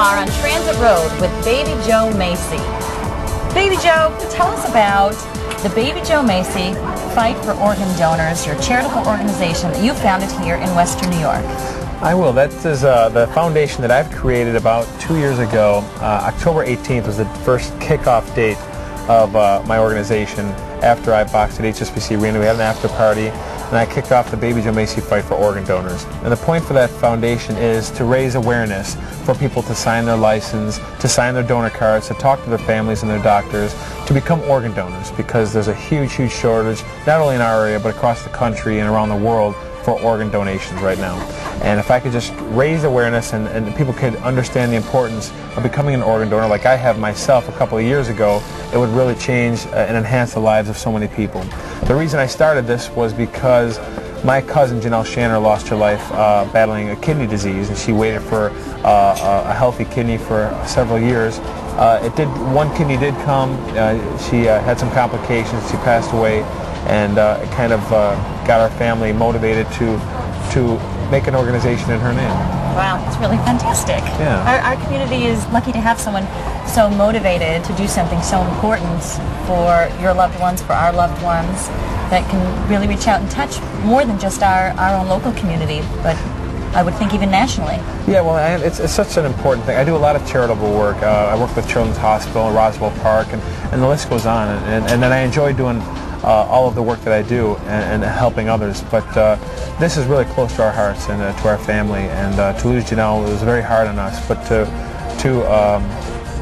are on Transit Road with Baby Joe Mesi. Baby Joe, tell us about the Baby Joe Mesi Fight for Organ Donors, your charitable organization that you founded here in Western New York. I will. That is the foundation that I've created about 2 years ago. October 18th was the first kickoff date of my organization. After I boxed at HSBC Arena, we had an after party, and I kicked off the Baby Joe Mesi Fight for Organ Donors. And the point for that foundation is to raise awareness for people to sign their license, to sign their donor cards, to talk to their families and their doctors, to become organ donors, because there's a huge, huge shortage, not only in our area, but across the country and around the world, for organ donations right now. And if I could just raise awareness and people could understand the importance of becoming an organ donor like I have myself a couple of years ago, it would really change and enhance the lives of so many people. The reason I started this was because my cousin Janelle Shanner lost her life battling a kidney disease, and she waited for a healthy kidney for several years. One kidney did come. She had some complications. She passed away, and it kind of got our family motivated to make an organization in her name. Wow, that's really fantastic. Yeah. Our community is lucky to have someone so motivated to do something so important for your loved ones, for our loved ones, that can really reach out and touch more than just our own local community, but I would think even nationally. Yeah, well, it's such an important thing. I do a lot of charitable work. I work with Children's Hospital and Roswell Park, and the list goes on. And then I enjoy doing all of the work that I do and helping others. But this is really close to our hearts and to our family. And to lose Janelle was very hard on us. But to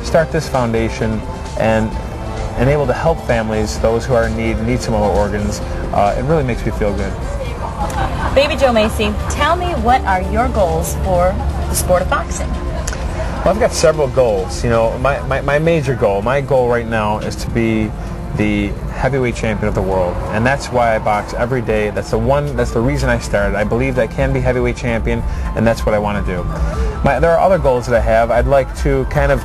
start this foundation and able to help families, those who are in need some of our organs, it really makes me feel good. Baby Joe Mesi, tell me, what are your goals for the sport of boxing? Well, I've got several goals. You know, my major goal, my goal right now is to be the heavyweight champion of the world, and that's why I box every day. That's the reason I started. I believe that I can be heavyweight champion, and that's what I want to do. There are other goals that I have. I'd like to kind of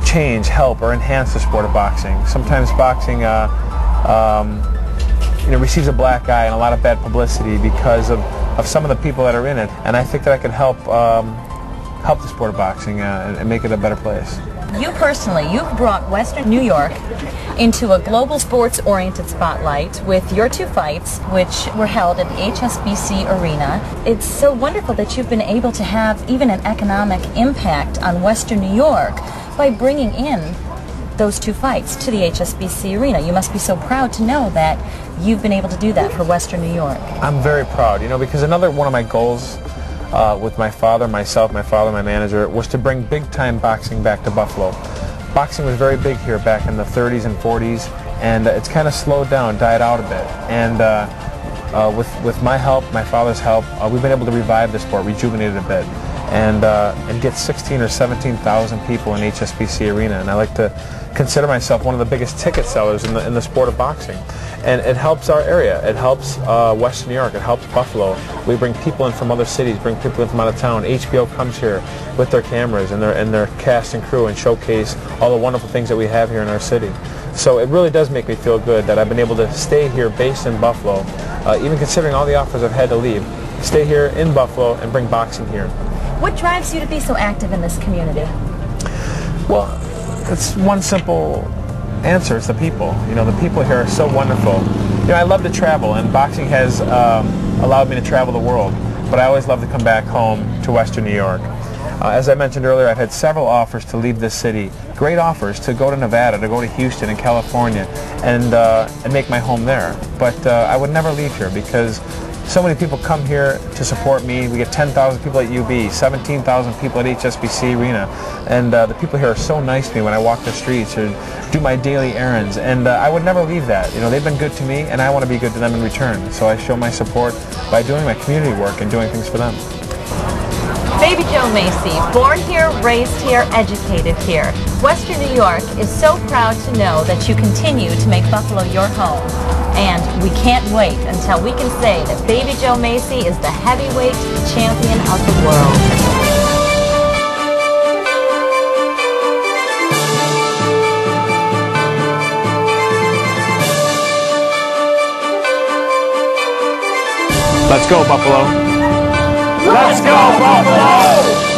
change, help, or enhance the sport of boxing. Sometimes boxing receives a black eye and a lot of bad publicity because of some of the people that are in it, and I think that I could help the sport of boxing and make it a better place. You personally, you've brought Western New York into a global sports-oriented spotlight with your two fights, which were held at the HSBC Arena. It's so wonderful that you've been able to have even an economic impact on Western New York by bringing in those two fights to the HSBC Arena. You must be so proud to know that you've been able to do that for Western New York. I'm very proud, because another one of my goals with my father, my manager, was to bring big-time boxing back to Buffalo. Boxing was very big here back in the 30s and 40s, and it's kind of slowed down, died out a bit. And with my help, my father's help, we've been able to revive the sport, rejuvenate it a bit, and get 16,000 or 17,000 people in HSBC Arena. And I like to consider myself one of the biggest ticket sellers in the sport of boxing. And it helps our area. It helps Western New York. It helps Buffalo. We bring people in from other cities, bring people in from out of town. HBO comes here with their cameras and their cast and crew and showcase all the wonderful things that we have here in our city. So it really does make me feel good that I've been able to stay here based in Buffalo, even considering all the offers I've had to leave. Stay here in Buffalo and bring boxing here. What drives you to be so active in this community? Well, it's one simple answer. It's the people. The people here are so wonderful. I love to travel, and boxing has allowed me to travel the world, but I always love to come back home to Western New York. As I mentioned earlier, I've had several offers to leave this city, great offers to go to Nevada, to go to Houston and California, and make my home there. But I would never leave here because so many people come here to support me. We get 10,000 people at UB, 17,000 people at HSBC Arena, and the people here are so nice to me when I walk the streets or do my daily errands, and I would never leave that. They've been good to me, and I want to be good to them in return. So I show my support by doing my community work and doing things for them. Baby Joe Mesi, born here, raised here, educated here. Western New York is so proud to know that you continue to make Buffalo your home. And we can't wait until we can say that Baby Joe Mesi is the heavyweight champion of the world. Let's go, Buffalo. Let's go, Buffalo!